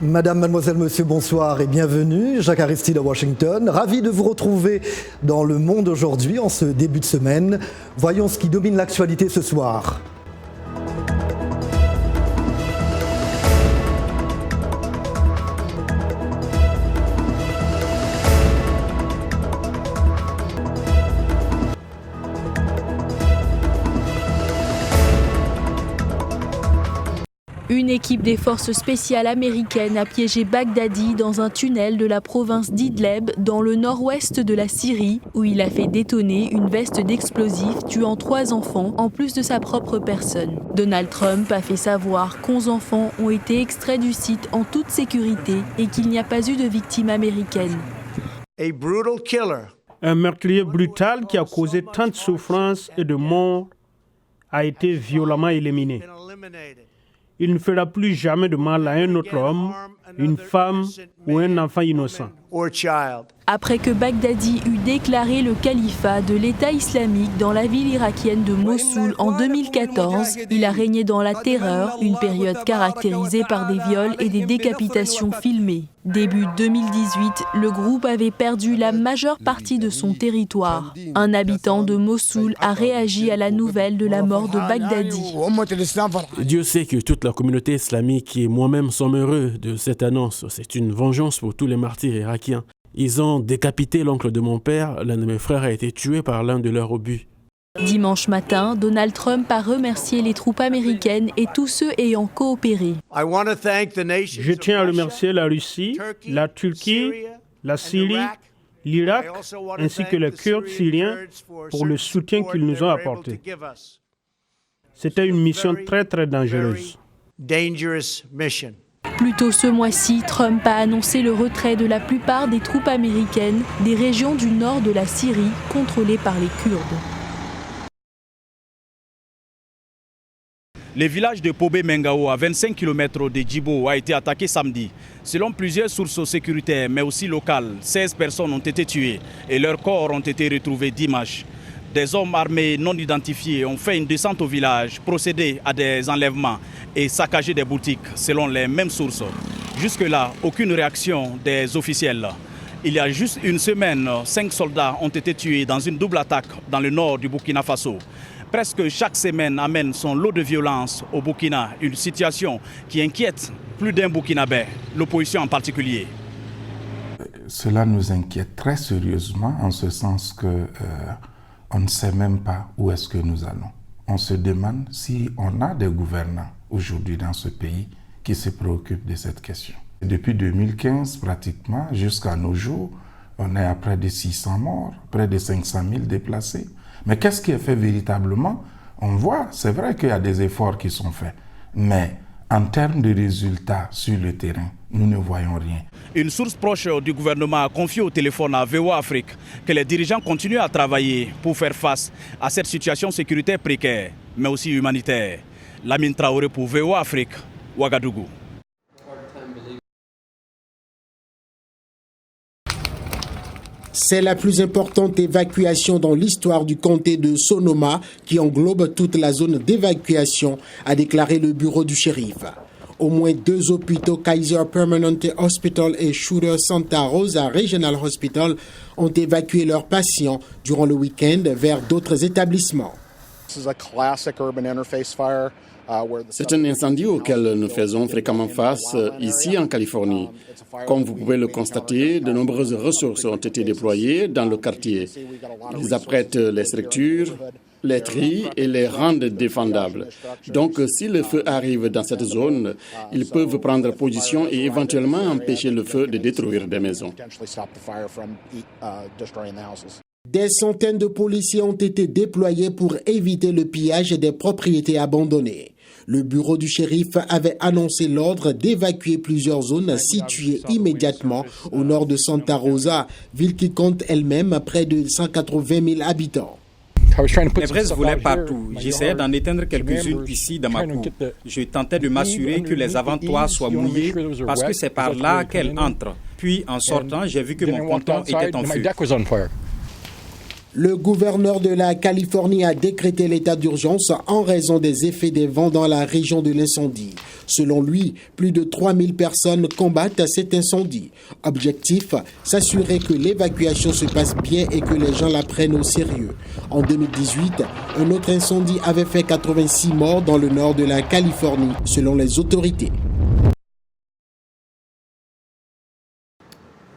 Madame, mademoiselle, monsieur, bonsoir et bienvenue. Jacques Aristide à Washington. Ravi de vous retrouver dans Le Monde aujourd'hui en ce début de semaine. Voyons ce qui domine l'actualité ce soir. Une équipe des forces spéciales américaines a piégé Baghdadi dans un tunnel de la province d'Idleb, dans le nord-ouest de la Syrie, où il a fait détonner une veste d'explosifs tuant 3 enfants, en plus de sa propre personne. Donald Trump a fait savoir qu'11 enfants ont été extraits du site en toute sécurité et qu'il n'y a pas eu de victimes américaines. Un meurtrier brutal qui a causé tant de souffrance et de mort a été violemment éliminé. Il ne fera plus jamais de mal à un autre homme, une femme ou un enfant innocent. Après que Baghdadi eut déclaré le califat de l'État islamique dans la ville irakienne de Mossoul en 2014, il a régné dans la terreur, une période caractérisée par des viols et des décapitations filmées. Début 2018, le groupe avait perdu la majeure partie de son territoire. Un habitant de Mossoul a réagi à la nouvelle de la mort de Baghdadi. Dieu sait que toute la communauté islamique et moi-même sommes heureux de cette annonce. C'est une vengeance pour tous les martyrs irakiens. Ils ont décapité l'oncle de mon père. L'un de mes frères a été tué par l'un de leurs obus. Dimanche matin, Donald Trump a remercié les troupes américaines et tous ceux ayant coopéré. Je tiens à remercier la Russie, la Turquie, la Syrie, l'Irak, ainsi que les Kurdes syriens pour le soutien qu'ils nous ont apporté. C'était une mission très dangereuse. Plus tôt ce mois-ci, Trump a annoncé le retrait de la plupart des troupes américaines des régions du nord de la Syrie contrôlées par les Kurdes. Le village de Pobé Mengao, à 25 km de Djibo, a été attaqué samedi. Selon plusieurs sources sécuritaires, mais aussi locales, 16 personnes ont été tuées et leurs corps ont été retrouvés dimanche. Des hommes armés non identifiés ont fait une descente au village, procédé à des enlèvements et saccagé des boutiques, selon les mêmes sources. Jusque-là, aucune réaction des officiels. Il y a juste une semaine, 5 soldats ont été tués dans une double attaque dans le nord du Burkina Faso. Presque chaque semaine amène son lot de violence au Burkina, une situation qui inquiète plus d'un Burkinabé, l'opposition en particulier. Cela nous inquiète très sérieusement en ce sens que on ne sait même pas où est-ce que nous allons. On se demande si on a des gouvernants aujourd'hui dans ce pays qui se préoccupent de cette question. Depuis 2015, pratiquement, jusqu'à nos jours, on est à près de 600 morts, près de 500 000 déplacés. Mais qu'est-ce qui est fait véritablement? On voit, c'est vrai qu'il y a des efforts qui sont faits, mais en termes de résultats sur le terrain, nous ne voyons rien. Une source proche du gouvernement a confié au téléphone à VOA Afrique que les dirigeants continuent à travailler pour faire face à cette situation sécuritaire précaire, mais aussi humanitaire. Lamine Traoré pour VOA Afrique, Ouagadougou. C'est la plus importante évacuation dans l'histoire du comté de Sonoma qui englobe toute la zone d'évacuation, a déclaré le bureau du shérif. Au moins 2 hôpitaux, Kaiser Permanente Hospital et Shooter Santa Rosa Regional Hospital, ont évacué leurs patients durant le week-end vers d'autres établissements. C'est un incendie auquel nous faisons fréquemment face ici en Californie. Comme vous pouvez le constater, de nombreuses ressources ont été déployées dans le quartier. Ils apprêtent les structures, les trient et les rendent défendables. Donc, si le feu arrive dans cette zone, ils peuvent prendre position et éventuellement empêcher le feu de détruire des maisons. Des centaines de policiers ont été déployés pour éviter le pillage des propriétés abandonnées. Le bureau du shérif avait annoncé l'ordre d'évacuer plusieurs zones situées immédiatement au nord de Santa Rosa, ville qui compte elle-même près de 180 000 habitants. Les braises volaient partout. J'essayais d'en éteindre quelques-unes ici dans ma cour. Je tentais de m'assurer que les avant-toits soient mouillés parce que c'est par là qu'elles entrent. Puis, en sortant, j'ai vu que mon ponton était en feu. Le gouverneur de la Californie a décrété l'état d'urgence en raison des effets des vents dans la région de l'incendie. Selon lui, plus de 3000 personnes combattent cet incendie. Objectif, s'assurer que l'évacuation se passe bien et que les gens la prennent au sérieux. En 2018, un autre incendie avait fait 86 morts dans le nord de la Californie, selon les autorités.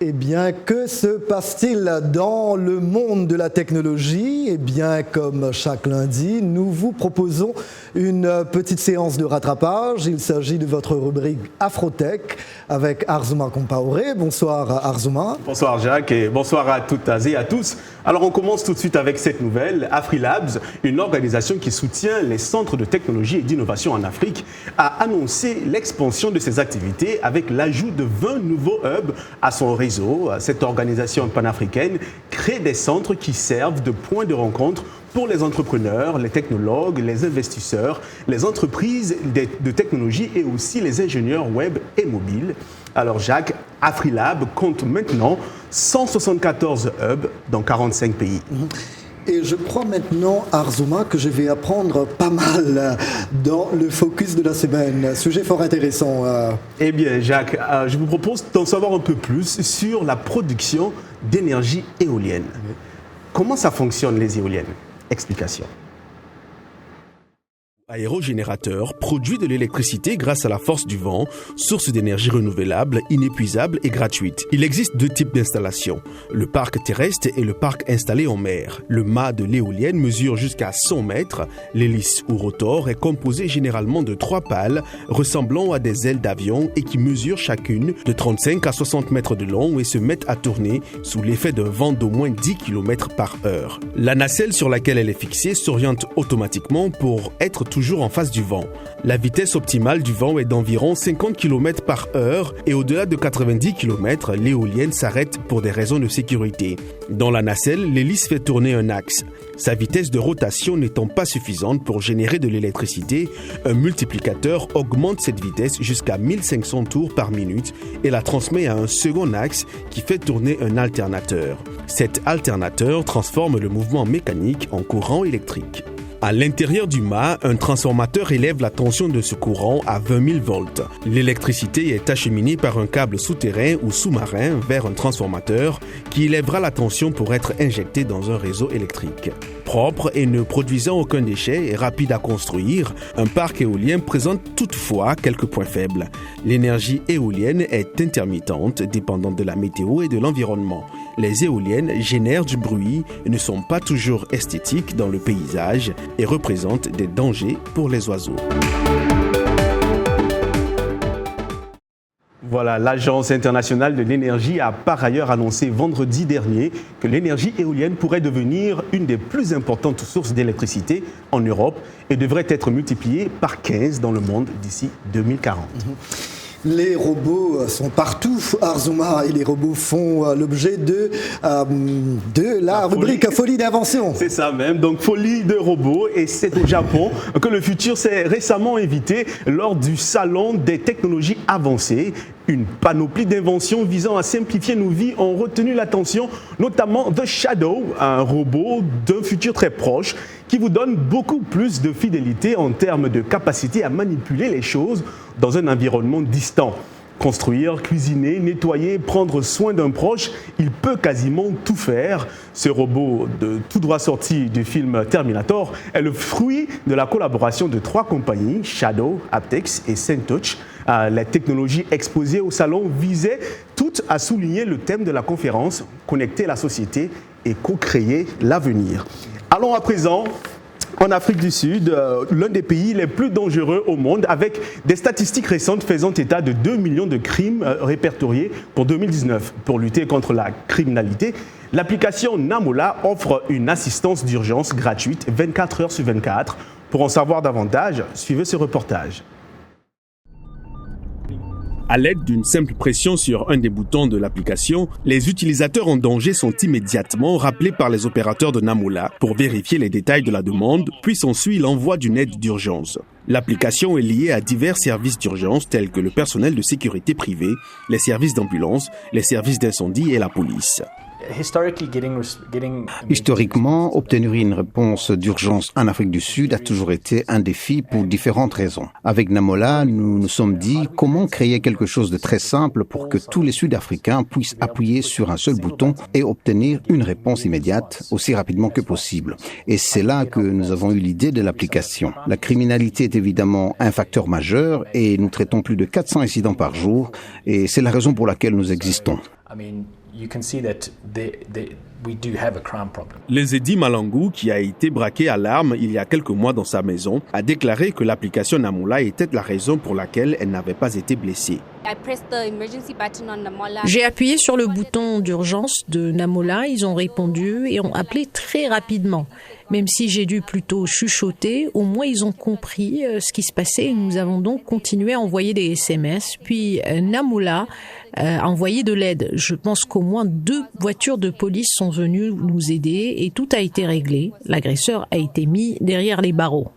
Eh bien, que se passe-t-il dans le monde de la technologie? Eh bien, comme chaque lundi, nous vous proposons une petite séance de rattrapage. Il s'agit de votre rubrique Afrotech avec Arzouma Compaoré. Bonsoir Arzouma. Bonsoir Jacques et bonsoir à toutes et à tous. Alors on commence tout de suite avec cette nouvelle. AfriLabs, une organisation qui soutient les centres de technologie et d'innovation en Afrique, a annoncé l'expansion de ses activités avec l'ajout de 20 nouveaux hubs à son réseau. Cette organisation panafricaine crée des centres qui servent de point de rencontre pour les entrepreneurs, les technologues, les investisseurs, les entreprises de technologie et aussi les ingénieurs web et mobiles. Alors Jacques, AfriLabs compte maintenant 174 hubs dans 45 pays. Et je crois maintenant, Arzouma, que je vais apprendre pas mal dans le focus de la semaine. Sujet fort intéressant. Eh bien, Jacques, je vous propose d'en savoir un peu plus sur la production d'énergie éolienne. Comment ça fonctionne, les éoliennes? Explication. Aérogénérateur produit de l'électricité grâce à la force du vent, source d'énergie renouvelable, inépuisable et gratuite. Il existe deux types d'installations, le parc terrestre et le parc installé en mer. Le mât de l'éolienne mesure jusqu'à 100 mètres. L'hélice ou rotor est composé généralement de 3 pales ressemblant à des ailes d'avion et qui mesurent chacune de 35 à 60 mètres de long et se mettent à tourner sous l'effet d'un vent d'au moins 10 km par heure. La nacelle sur laquelle elle est fixée s'oriente automatiquement pour être toujours en face du vent. La vitesse optimale du vent est d'environ 50 km par heure et au-delà de 90 km, l'éolienne s'arrête pour des raisons de sécurité. Dans la nacelle, l'hélice fait tourner un axe. Sa vitesse de rotation n'étant pas suffisante pour générer de l'électricité, un multiplicateur augmente cette vitesse jusqu'à 1500 tours par minute et la transmet à un second axe qui fait tourner un alternateur. Cet alternateur transforme le mouvement mécanique en courant électrique. À l'intérieur du mât, un transformateur élève la tension de ce courant à 20 000 volts. L'électricité est acheminée par un câble souterrain ou sous-marin vers un transformateur qui élèvera la tension pour être injecté dans un réseau électrique. Propre et ne produisant aucun déchet et rapide à construire, un parc éolien présente toutefois quelques points faibles. L'énergie éolienne est intermittente, dépendante de la météo et de l'environnement. Les éoliennes génèrent du bruit et ne sont pas toujours esthétiques dans le paysage et représentent des dangers pour les oiseaux. Voilà, l'Agence internationale de l'énergie a par ailleurs annoncé vendredi dernier que l'énergie éolienne pourrait devenir une des plus importantes sources d'électricité en Europe et devrait être multipliée par 15 dans le monde d'ici 2040. Les robots sont partout, Arzouma, et les robots font l'objet de la rubrique Folie d'invention. C'est ça même, donc folie de robots, et c'est au Japon que le futur s'est récemment invité lors du salon des technologies avancées. Une panoplie d'inventions visant à simplifier nos vies ont retenu l'attention, notamment The Shadow, un robot d'un futur très proche qui vous donne beaucoup plus de fidélité en termes de capacité à manipuler les choses dans un environnement distant. Construire, cuisiner, nettoyer, prendre soin d'un proche, il peut quasiment tout faire. Ce robot tout droit sorti du film Terminator est le fruit de la collaboration de 3 compagnies, Shadow, Aptex et SenTouch. Les technologies exposées au salon visaient toutes à souligner le thème de la conférence, connecter la société et co-créer l'avenir. Allons à présent en Afrique du Sud, l'un des pays les plus dangereux au monde, avec des statistiques récentes faisant état de 2 millions de crimes répertoriés pour 2019. Pour lutter contre la criminalité, l'application Namola offre une assistance d'urgence gratuite 24 heures sur 24. Pour en savoir davantage, suivez ce reportage. À l'aide d'une simple pression sur un des boutons de l'application, les utilisateurs en danger sont immédiatement rappelés par les opérateurs de Namola pour vérifier les détails de la demande, puis s'ensuit l'envoi d'une aide d'urgence. L'application est liée à divers services d'urgence tels que le personnel de sécurité privée, les services d'ambulance, les services d'incendie et la police. Historiquement, obtenir une réponse d'urgence en Afrique du Sud a toujours été un défi pour différentes raisons. Avec Namola, nous nous sommes dit comment créer quelque chose de très simple pour que tous les Sud-Africains puissent appuyer sur un seul bouton et obtenir une réponse immédiate aussi rapidement que possible. Et c'est là que nous avons eu l'idée de l'application. La criminalité est évidemment un facteur majeur et nous traitons plus de 400 incidents par jour et c'est la raison pour laquelle nous existons. Nzedi Malangou, qui a été braqué à l'arme il y a quelques mois dans sa maison, a déclaré que l'application Namola était la raison pour laquelle elle n'avait pas été blessée. J'ai appuyé sur le bouton d'urgence de Namola, ils ont répondu et ont appelé très rapidement. Même si j'ai dû plutôt chuchoter, au moins ils ont compris ce qui se passait et nous avons donc continué à envoyer des SMS. Puis Namola a envoyé de l'aide. Je pense qu'au moins 2 voitures de police sont venues nous aider et tout a été réglé. L'agresseur a été mis derrière les barreaux.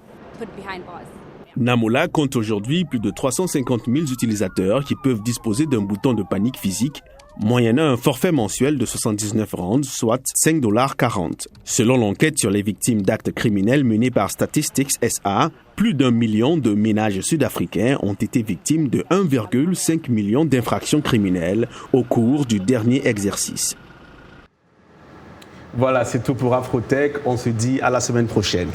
Namola compte aujourd'hui plus de 350 000 utilisateurs qui peuvent disposer d'un bouton de panique physique, moyennant un forfait mensuel de 79 rands, soit $5.40. Selon l'enquête sur les victimes d'actes criminels menée par Statistics SA, plus d'1 million de ménages sud-africains ont été victimes de 1,5 million d'infractions criminelles au cours du dernier exercice. Voilà, c'est tout pour Afrotech. On se dit à la semaine prochaine.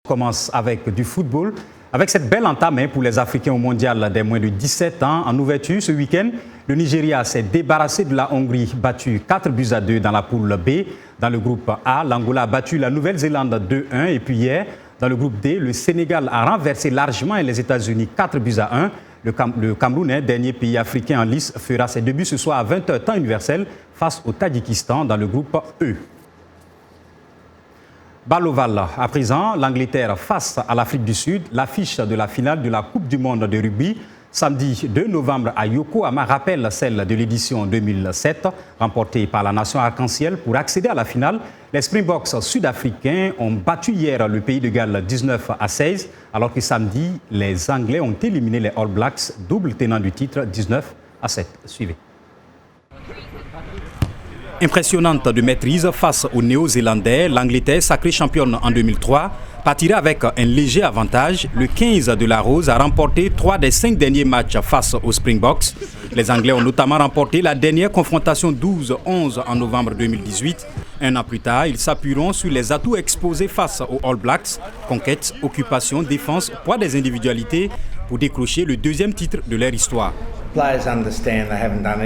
On commence avec du football. Avec cette belle entame pour les Africains au mondial des moins de 17 ans, en ouverture ce week-end, le Nigeria s'est débarrassé de la Hongrie, battu 4-2 dans la poule B. Dans le groupe A, l'Angola a battu la Nouvelle-Zélande 2-1. Et puis hier, dans le groupe D, le Sénégal a renversé largement les États-Unis 4-1. Le Cameroun, dernier pays africain en lice, fera ses débuts ce soir à 20h temps universel face au Tadjikistan dans le groupe E. Balle ovale. À présent, l'Angleterre face à l'Afrique du Sud. L'affiche de la finale de la Coupe du monde de rugby, samedi 2 novembre à Yokohama, rappelle celle de l'édition 2007, remportée par la nation arc-en-ciel. Pour accéder à la finale, les Springboks sud-africains ont battu hier le pays de Galles 19-16, alors que samedi, les Anglais ont éliminé les All Blacks, double tenant du titre 19-7. Suivez. Impressionnante de maîtrise face aux Néo-Zélandais, l'Angleterre, sacrée championne en 2003, partira avec un léger avantage. Le 15 de la Rose a remporté 3 des 5 derniers matchs face aux Springboks. Les Anglais ont notamment remporté la dernière confrontation 12-11 en novembre 2018. Un an plus tard, ils s'appuieront sur les atouts exposés face aux All Blacks, conquête, occupation, défense, poids des individualités, pour décrocher le 2e titre de leur histoire.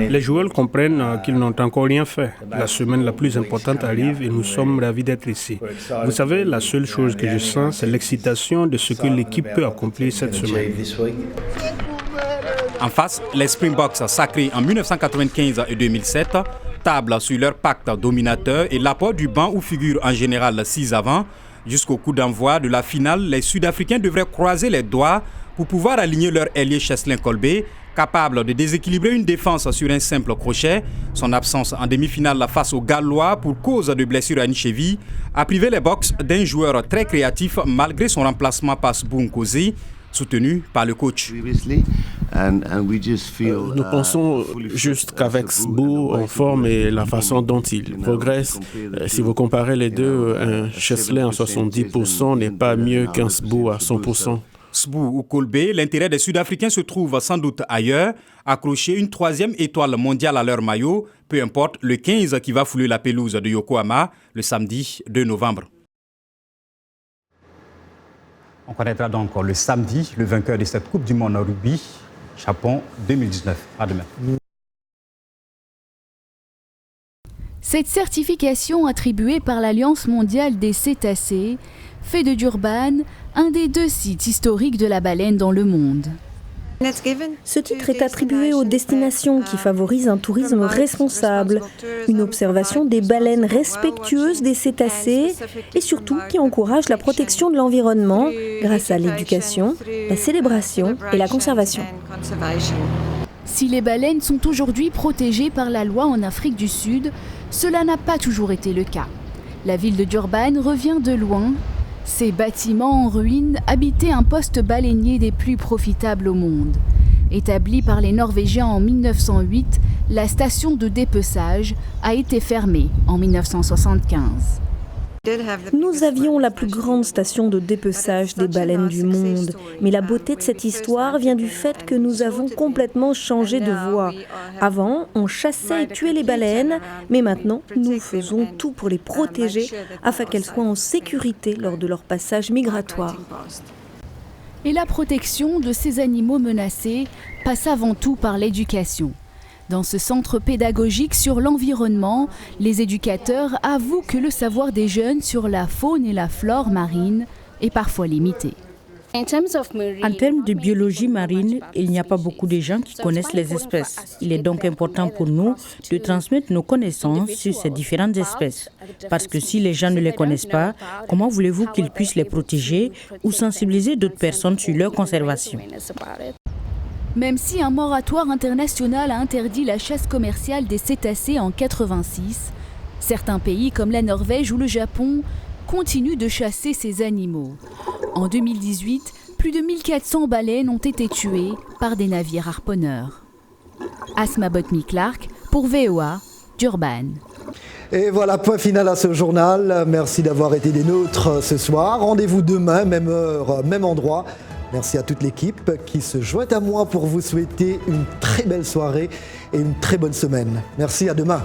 Les joueurs comprennent qu'ils n'ont encore rien fait. La semaine la plus importante arrive et nous sommes ravis d'être ici. Vous savez, la seule chose que je sens, c'est l'excitation de ce que l'équipe peut accomplir cette semaine. En face, les Springboks, sacrés en 1995 et 2007, tablent sur leur pacte dominateur et l'apport du banc où figurent en général 6 avants. Jusqu'au coup d'envoi de la finale, les Sud-Africains devraient croiser les doigts pour pouvoir aligner leur ailier Cheslin Kolbe, capable de déséquilibrer une défense sur un simple crochet. Son absence en demi-finale face aux Gallois pour cause de blessure à une cheville a privé les Boks d'un joueur très créatif malgré son remplacement par Sbu Nkosi, soutenu par le coach. Nous pensons juste qu'avec Sbu en forme et la façon dont il progresse, si vous comparez les deux, un Cheslin à 70% n'est pas mieux qu'un Sbu à 100%. Sbu ou Kolbe, l'intérêt des Sud-Africains se trouve sans doute ailleurs, accrocher une 3e étoile mondiale à leur maillot, peu importe le 15 qui va fouler la pelouse de Yokohama le samedi 2 novembre. On connaîtra donc le samedi le vainqueur de cette Coupe du monde rugby, Japon 2019. À demain. Cette certification attribuée par l'Alliance mondiale des cétacés fait de Durban un des 2 sites historiques de la baleine dans le monde. Ce titre est attribué aux destinations qui favorisent un tourisme responsable, une observation des baleines respectueuses des cétacés et surtout qui encourage la protection de l'environnement grâce à l'éducation, la célébration et la conservation. Si les baleines sont aujourd'hui protégées par la loi en Afrique du Sud, cela n'a pas toujours été le cas. La ville de Durban revient de loin. Ces bâtiments en ruine habitaient un poste baleinier des plus profitables au monde. Établi par les Norvégiens en 1908, la station de dépeçage a été fermée en 1975. Nous avions la plus grande station de dépeçage des baleines du monde. Mais la beauté de cette histoire vient du fait que nous avons complètement changé de voie. Avant, on chassait et tuait les baleines, mais maintenant, nous faisons tout pour les protéger afin qu'elles soient en sécurité lors de leur passage migratoire. Et la protection de ces animaux menacés passe avant tout par l'éducation. Dans ce centre pédagogique sur l'environnement, les éducateurs avouent que le savoir des jeunes sur la faune et la flore marine est parfois limité. En termes de biologie marine, il n'y a pas beaucoup de gens qui connaissent les espèces. Il est donc important pour nous de transmettre nos connaissances sur ces différentes espèces. Parce que si les gens ne les connaissent pas, comment voulez-vous qu'ils puissent les protéger ou sensibiliser d'autres personnes sur leur conservation ? Même si un moratoire international a interdit la chasse commerciale des cétacés en 1986, certains pays comme la Norvège ou le Japon continuent de chasser ces animaux. En 2018, plus de 1400 baleines ont été tuées par des navires harponneurs. Asma Botmy-Clark pour VOA, Durban. Et voilà, point final à ce journal. Merci d'avoir été des nôtres ce soir. Rendez-vous demain, même heure, même endroit. Merci à toute l'équipe qui se joint à moi pour vous souhaiter une très belle soirée et une très bonne semaine. Merci, à demain.